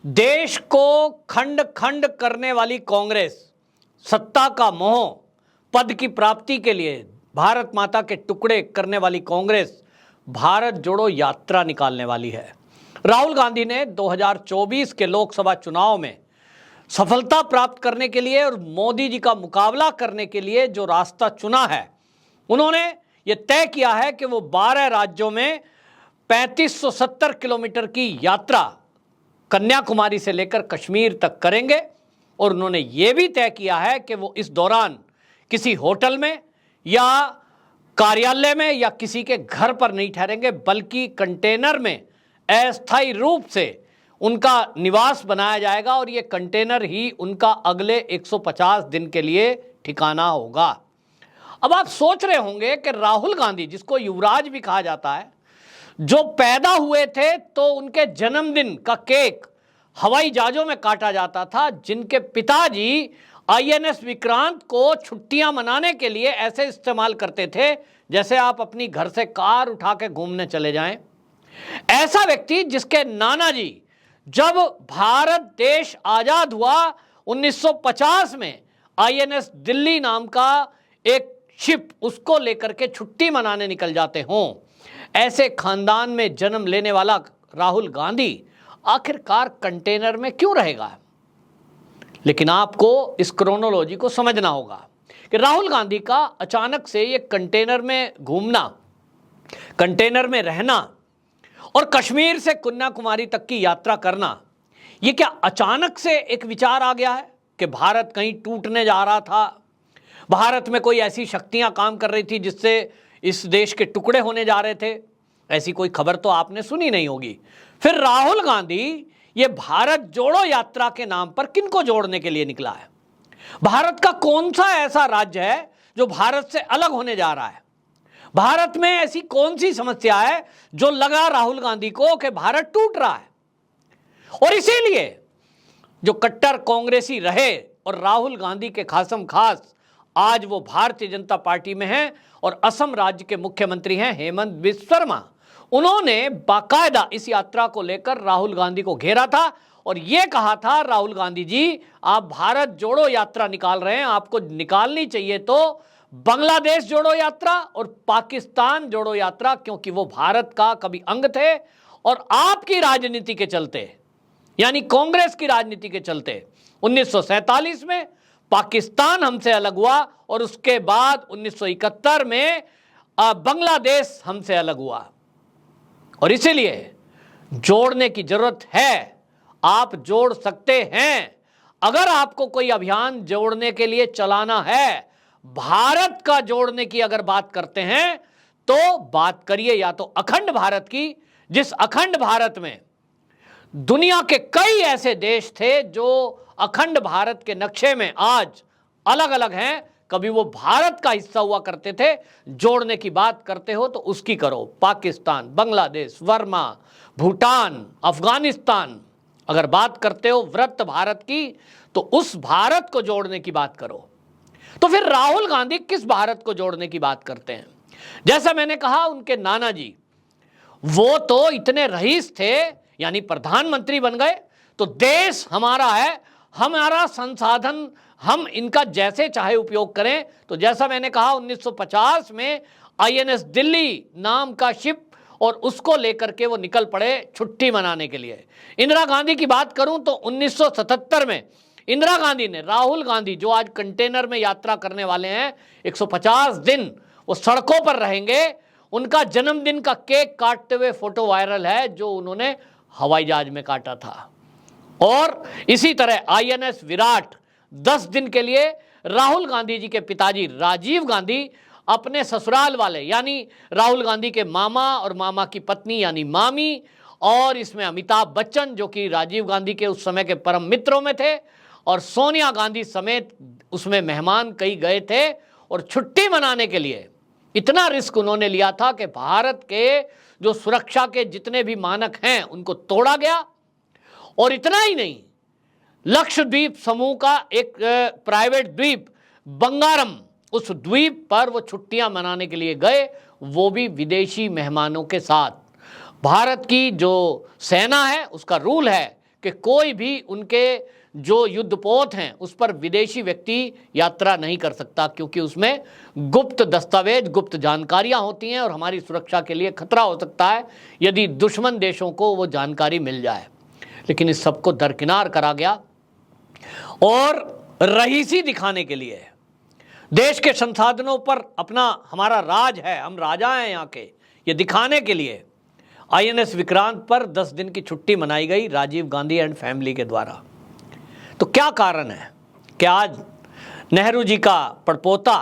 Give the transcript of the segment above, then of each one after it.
देश को खंड खंड करने वाली कांग्रेस, सत्ता का मोह, पद की प्राप्ति के लिए भारत माता के टुकड़े करने वाली कांग्रेस भारत जोड़ो यात्रा निकालने वाली है। राहुल गांधी ने 2024 के लोकसभा चुनाव में सफलता प्राप्त करने के लिए और मोदी जी का मुकाबला करने के लिए जो रास्ता चुना है, उन्होंने ये तय किया है कि वो 12 राज्यों में 3570 किलोमीटर की यात्रा कन्याकुमारी से लेकर कश्मीर तक करेंगे। और उन्होंने ये भी तय किया है कि वो इस दौरान किसी होटल में या कार्यालय में या किसी के घर पर नहीं ठहरेंगे, बल्कि कंटेनर में अस्थायी रूप से उनका निवास बनाया जाएगा और ये कंटेनर ही उनका अगले 150 दिन के लिए ठिकाना होगा। अब आप सोच रहे होंगे कि राहुल गांधी, जिसको युवराज भी कहा जाता है, जो पैदा हुए थे तो उनके जन्मदिन का केक हवाई जहाजों में काटा जाता था, जिनके पिताजी आईएनएस विक्रांत को छुट्टियां मनाने के लिए ऐसे इस्तेमाल करते थे जैसे आप अपनी घर से कार उठा के घूमने चले जाएं। ऐसा व्यक्ति जिसके नाना जी जब भारत देश आजाद हुआ 1950 में आईएनएस दिल्ली नाम का एक शिप, उसको लेकर के छुट्टी मनाने निकल जाते हों, ऐसे खानदान में जन्म लेने वाला राहुल गांधी आखिरकार कंटेनर में क्यों रहेगा? लेकिन आपको इस क्रोनोलॉजी को समझना होगा कि राहुल गांधी का अचानक से ये कंटेनर में घूमना, कंटेनर में रहना और कश्मीर से कन्याकुमारी तक की यात्रा करना, ये क्या अचानक से एक विचार आ गया है कि भारत कहीं टूटने जा रहा था, भारत में कोई ऐसी शक्तियां काम कर रही थी जिससे इस देश के टुकड़े होने जा रहे थे? ऐसी कोई खबर तो आपने सुनी नहीं होगी। फिर राहुल गांधी ये भारत जोड़ो यात्रा के नाम पर किनको जोड़ने के लिए निकला है? भारत का कौन सा ऐसा राज्य है जो भारत से अलग होने जा रहा है? भारत में ऐसी कौन सी समस्या है जो लगा राहुल गांधी को कि भारत टूट रहा है? और इसीलिए जो कट्टर कांग्रेसी रहे और राहुल गांधी के खासम खास आज वो भारतीय जनता पार्टी में हैं और असम राज्य के मुख्यमंत्री हैं हेमंत बिस्वा शर्मा, उन्होंने बाकायदा इस यात्रा को लेकर राहुल गांधी को घेरा था और यह कहा था, राहुल गांधी जी आप भारत जोड़ो यात्रा निकाल रहे हैं, आपको निकालनी चाहिए तो बांग्लादेश जोड़ो यात्रा और पाकिस्तान जोड़ो यात्रा, क्योंकि वो भारत का कभी अंग थे और आपकी राजनीति के चलते, यानी कांग्रेस की राजनीति के चलते 1947 में पाकिस्तान हमसे अलग हुआ और उसके बाद 1971 में बांग्लादेश हमसे अलग हुआ। और इसीलिए जोड़ने की जरूरत है, आप जोड़ सकते हैं। अगर आपको कोई अभियान जोड़ने के लिए चलाना है, भारत का जोड़ने की अगर बात करते हैं तो बात करिए या तो अखंड भारत की, जिस अखंड भारत में दुनिया के कई ऐसे देश थे जो अखंड भारत के नक्शे में आज अलग अलग हैं, कभी वो भारत का हिस्सा हुआ करते थे। जोड़ने की बात करते हो तो उसकी करो, पाकिस्तान, बांग्लादेश, वर्मा, भूटान, अफगानिस्तान। अगर बात करते हो वृत्त भारत की तो उस भारत को जोड़ने की बात करो। तो फिर राहुल गांधी किस भारत को जोड़ने की बात करते हैं? जैसा मैंने कहा, उनके नाना जी वो तो इतने रईस थे, यानी प्रधानमंत्री बन गए तो देश हमारा है, हमारा संसाधन हम इनका जैसे चाहे उपयोग करें। तो जैसा मैंने कहा 1950 में आईएनएस दिल्ली नाम का शिप और उसको लेकर के वो निकल पड़े छुट्टी मनाने के लिए। इंदिरा गांधी की बात करूं तो 1977 में इंदिरा गांधी ने, राहुल गांधी जो आज कंटेनर में यात्रा करने वाले हैं, 150 दिन वो सड़कों पर रहेंगे, उनका जन्मदिन का केक काटते हुए फोटो वायरल है जो उन्होंने हवाई जहाज में काटा था। और इसी तरह आईएनएस विराट 10 दिन के लिए राहुल गांधी जी के पिताजी राजीव गांधी अपने ससुराल वाले, यानी राहुल गांधी के मामा और मामा की पत्नी यानी मामी, और इसमें अमिताभ बच्चन जो कि राजीव गांधी के उस समय के परम मित्रों में थे, और सोनिया गांधी समेत उसमें मेहमान कई गए थे। और छुट्टी मनाने के लिए इतना रिस्क उन्होंने लिया था कि भारत के जो सुरक्षा के जितने भी मानक हैं उनको तोड़ा गया। और इतना ही नहीं, लक्षद्वीप समूह का एक प्राइवेट द्वीप बंगारम, उस द्वीप पर वो छुट्टियां मनाने के लिए गए, वो भी विदेशी मेहमानों के साथ। भारत की जो सेना है उसका रूल है कि कोई भी उनके जो युद्धपोत हैं उस पर विदेशी व्यक्ति यात्रा नहीं कर सकता, क्योंकि उसमें गुप्त दस्तावेज, गुप्त जानकारियां होती हैं और हमारी सुरक्षा के लिए खतरा हो सकता है यदि दुश्मन देशों को वो जानकारी मिल जाए। लेकिन इस सबको दरकिनार करा गया और रईसी दिखाने के लिए, देश के संसाधनों पर अपना हमारा राज है, हम राजा हैं यहाँ के, ये दिखाने के लिए आईएनएस विक्रांत पर 10 दिन की छुट्टी मनाई गई राजीव गांधी एंड फैमिली के द्वारा। तो क्या कारण है कि आज नेहरू जी का पड़पोता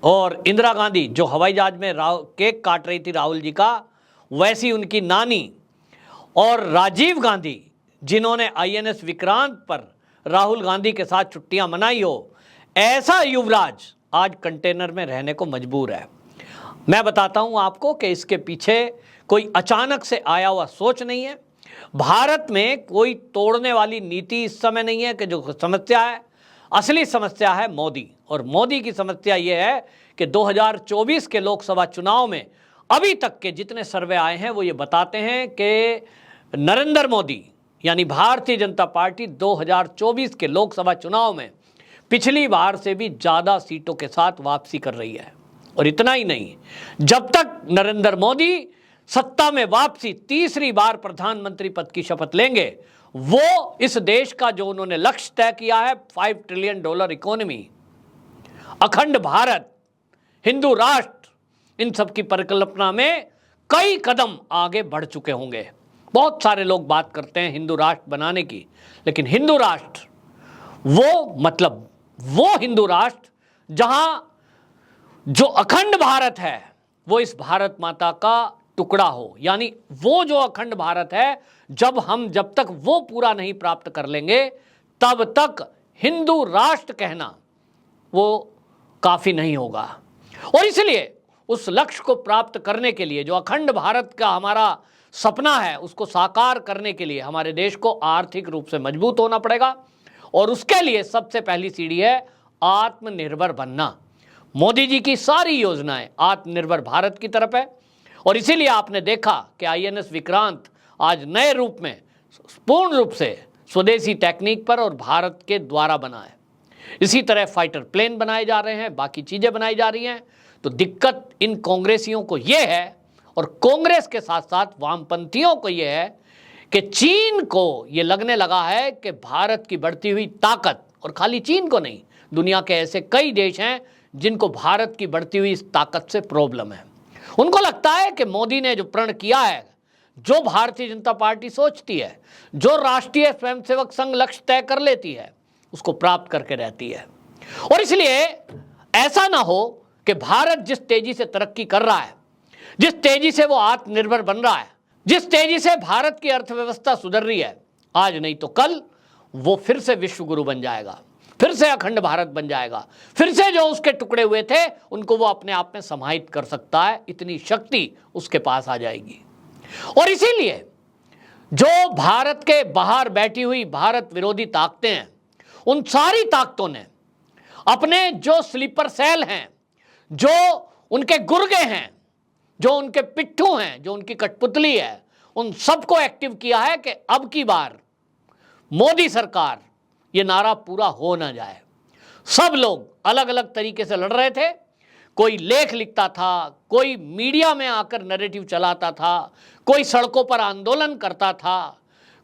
और इंदिरा गांधी जो हवाई जहाज में केक काट रही थी राहुल जी का, वैसी उनकी नानी और राजीव गांधी जिन्होंने आईएनएस विक्रांत पर राहुल गांधी के साथ छुट्टियां मनाई हो, ऐसा युवराज आज कंटेनर में रहने को मजबूर है। मैं बताता हूं आपको कि इसके पीछे कोई अचानक से आया हुआ सोच नहीं है। भारत में कोई तोड़ने वाली नीति इस समय नहीं है कि जो समस्या है, असली समस्या है मोदी। और मोदी की समस्या यह है कि 2024 के लोकसभा चुनाव में अभी तक के जितने सर्वे आए हैं वो ये बताते हैं कि नरेंद्र मोदी यानी भारतीय जनता पार्टी 2024 के लोकसभा चुनाव में पिछली बार से भी ज़्यादा सीटों के साथ वापसी कर रही है। और इतना ही नहीं, जब तक नरेंद्र मोदी सत्ता में वापसी तीसरी बार प्रधानमंत्री पद की शपथ लेंगे, वो इस देश का जो उन्होंने लक्ष्य तय किया है $5 ट्रिलियन इकोनॉमी, अखंड भारत, हिंदू राष्ट्र, इन सब की परिकल्पना में कई कदम आगे बढ़ चुके होंगे। बहुत सारे लोग बात करते हैं हिंदू राष्ट्र बनाने की, लेकिन हिंदू राष्ट्र वो हिंदू राष्ट्र जहां जो अखंड भारत है वो इस भारत माता का टुकड़ा हो, यानी वो जो अखंड भारत है जब तक वो पूरा नहीं प्राप्त कर लेंगे तब तक हिंदू राष्ट्र कहना वो काफी नहीं होगा। और इसलिए उस लक्ष्य को प्राप्त करने के लिए, जो अखंड भारत का हमारा सपना है, उसको साकार करने के लिए हमारे देश को आर्थिक रूप से मजबूत होना पड़ेगा। और उसके लिए सबसे पहली सीढ़ी है आत्मनिर्भर बनना। मोदी जी की सारी योजनाएं आत्मनिर्भर भारत की तरफ है। और इसीलिए आपने देखा कि आईएनएस विक्रांत आज नए रूप में पूर्ण रूप से स्वदेशी टेक्निक पर और भारत के द्वारा बना है। इसी तरह फाइटर प्लेन बनाए जा रहे हैं, बाकी चीज़ें बनाई जा रही हैं। तो दिक्कत इन कांग्रेसियों को ये है, और कांग्रेस के साथ साथ वामपंथियों को ये है कि चीन को ये लगने लगा है कि भारत की बढ़ती हुई ताकत, और खाली चीन को नहीं, दुनिया के ऐसे कई देश हैं जिनको भारत की बढ़ती हुई इस ताकत से प्रॉब्लम है। उनको लगता है कि मोदी ने जो प्रण किया है, जो भारतीय जनता पार्टी सोचती है, जो राष्ट्रीय स्वयंसेवक संघ लक्ष्य तय कर लेती है, उसको प्राप्त करके रहती है। और इसलिए ऐसा ना हो कि भारत जिस तेजी से तरक्की कर रहा है, जिस तेजी से वो आत्मनिर्भर बन रहा है, जिस तेजी से भारत की अर्थव्यवस्था सुधर रही है, आज नहीं तो कल वो फिर से विश्व गुरु बन जाएगा, फिर से अखंड भारत बन जाएगा, फिर से जो उसके टुकड़े हुए थे उनको वो अपने आप में समाहित कर सकता है, इतनी शक्ति उसके पास आ जाएगी। और इसीलिए जो भारत के बाहर बैठी हुई भारत विरोधी ताकतें हैं, उन सारी ताकतों ने अपने जो स्लीपर सेल हैं, जो उनके गुर्गे हैं, जो उनके पिट्ठू हैं, जो उनकी कठपुतली है, उन सबको एक्टिव किया है कि अब की बार मोदी सरकार, ये नारा पूरा हो ना जाए। सब लोग अलग अलग तरीके से लड़ रहे थे। कोई लेख लिखता था, कोई मीडिया में आकर नैरेटिव चलाता था, कोई सड़कों पर आंदोलन करता था,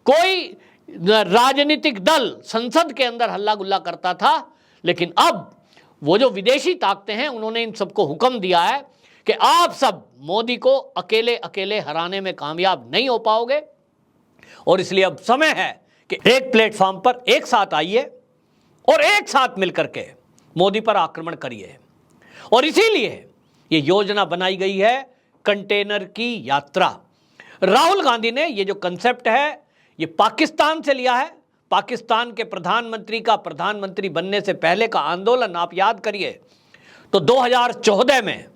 कोई राजनीतिक दल संसद के अंदर हल्ला गुल्ला करता था। लेकिन अब वो जो विदेशी ताकतें हैं, उन्होंने इन सबको हुक्म दिया है कि आप सब मोदी को अकेले अकेले हराने में कामयाब नहीं हो पाओगे। और इसलिए अब समय है कि एक प्लेटफॉर्म पर एक साथ आइए और एक साथ मिलकर के मोदी पर आक्रमण करिए। और इसीलिए ये योजना बनाई गई है कंटेनर की यात्रा। राहुल गांधी ने ये जो कंसेप्ट है, ये पाकिस्तान से लिया है। पाकिस्तान के प्रधानमंत्री का प्रधानमंत्री बनने से पहले का आंदोलन आप याद करिए तो 2014 में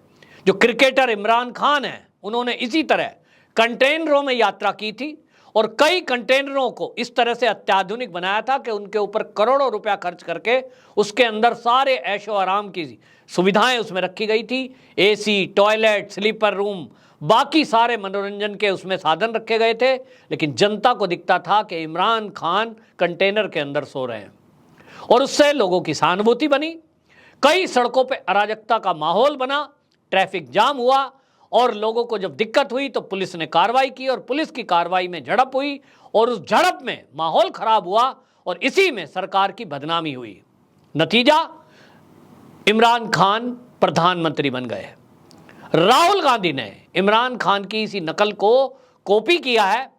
जो क्रिकेटर इमरान खान है, उन्होंने इसी तरह कंटेनरों में यात्रा की थी और कई कंटेनरों को इस तरह से अत्याधुनिक बनाया था कि उनके ऊपर करोड़ों रुपया खर्च करके उसके अंदर सारे ऐशो आराम की सुविधाएं उसमें रखी गई थी। एसी, टॉयलेट, स्लीपर रूम, बाकी सारे मनोरंजन के उसमें साधन रखे गए थे, लेकिन जनता को दिखता था कि इमरान खान कंटेनर के अंदर सो रहे हैं, और उससे लोगों की सहानुभूति बनी। कई सड़कों पे अराजकता का माहौल बना, ट्रैफिक जाम हुआ, और लोगों को जब दिक्कत हुई तो पुलिस ने कार्रवाई की, और पुलिस की कार्रवाई में झड़प हुई, और उस झड़प में माहौल खराब हुआ, और इसी में सरकार की बदनामी हुई। नतीजा, इमरान खान प्रधानमंत्री बन गए। राहुल गांधी ने इमरान खान की इसी नकल को कॉपी किया है,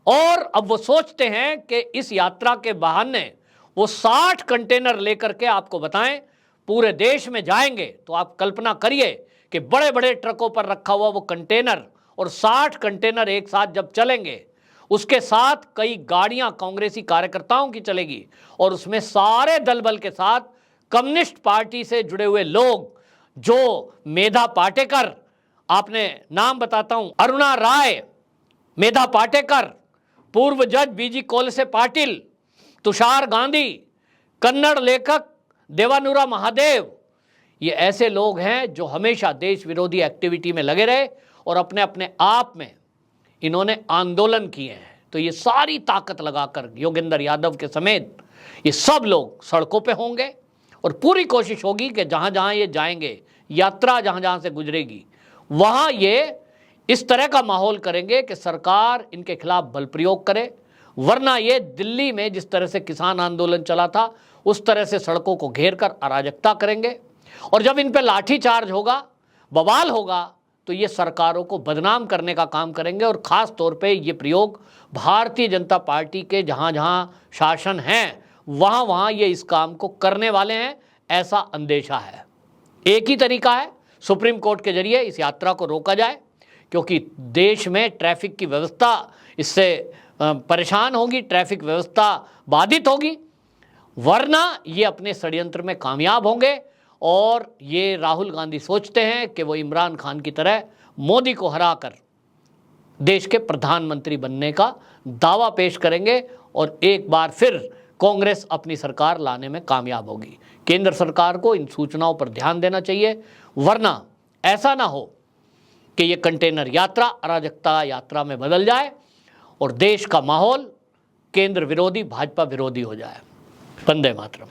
और अब वो सोचते हैं कि इस यात्रा के बहाने वो 60 कंटेनर लेकर के आपको बताएं पूरे देश में जाएंगे। तो आप कल्पना करिए कि बड़े बड़े ट्रकों पर रखा हुआ वो कंटेनर, और 60 कंटेनर एक साथ जब चलेंगे, उसके साथ कई गाड़ियां कांग्रेसी कार्यकर्ताओं की चलेगी, और उसमें सारे दल बल के साथ कम्युनिस्ट पार्टी से जुड़े हुए लोग, जो मेधा पाटेकर, आपने नाम बताता हूं, अरुणा राय, मेधा पाटेकर, पूर्व जज बीजी कोलसे पाटिल, तुषार गांधी, कन्नड़ लेखक देवानुरा महादेव, ये ऐसे लोग हैं जो हमेशा देश विरोधी एक्टिविटी में लगे रहे, और अपने अपने आप में इन्होंने आंदोलन किए हैं। तो ये सारी ताकत लगाकर योगेंद्र यादव के समेत ये सब लोग सड़कों पे होंगे, और पूरी कोशिश होगी कि जहाँ जहाँ ये जाएंगे, यात्रा जहाँ जहाँ से गुजरेगी, वहाँ ये इस तरह का माहौल करेंगे कि सरकार इनके खिलाफ बल प्रयोग करे। वरना ये दिल्ली में जिस तरह से किसान आंदोलन चला था, उस तरह से सड़कों को घेर कर अराजकता करेंगे, और जब इन पे लाठी चार्ज होगा, बवाल होगा, तो ये सरकारों को बदनाम करने का काम करेंगे। और ख़ास तौर पे ये प्रयोग भारतीय जनता पार्टी के जहाँ जहाँ शासन हैं, वहाँ वहाँ ये इस काम को करने वाले हैं, ऐसा अंदेशा है। एक ही तरीका है, सुप्रीम कोर्ट के जरिए इस यात्रा को रोका जाए, क्योंकि देश में ट्रैफिक की व्यवस्था इससे परेशान होगी, ट्रैफिक व्यवस्था बाधित होगी। वरना ये अपने षड्यंत्र में कामयाब होंगे, और ये राहुल गांधी सोचते हैं कि वो इमरान खान की तरह मोदी को हराकर देश के प्रधानमंत्री बनने का दावा पेश करेंगे, और एक बार फिर कांग्रेस अपनी सरकार लाने में कामयाब होगी। केंद्र सरकार को इन सूचनाओं पर ध्यान देना चाहिए, वरना ऐसा ना हो कि ये कंटेनर यात्रा अराजकता यात्रा में बदल जाए, और देश का माहौल केंद्र विरोधी, भाजपा विरोधी हो जाए। वंदे मातरम।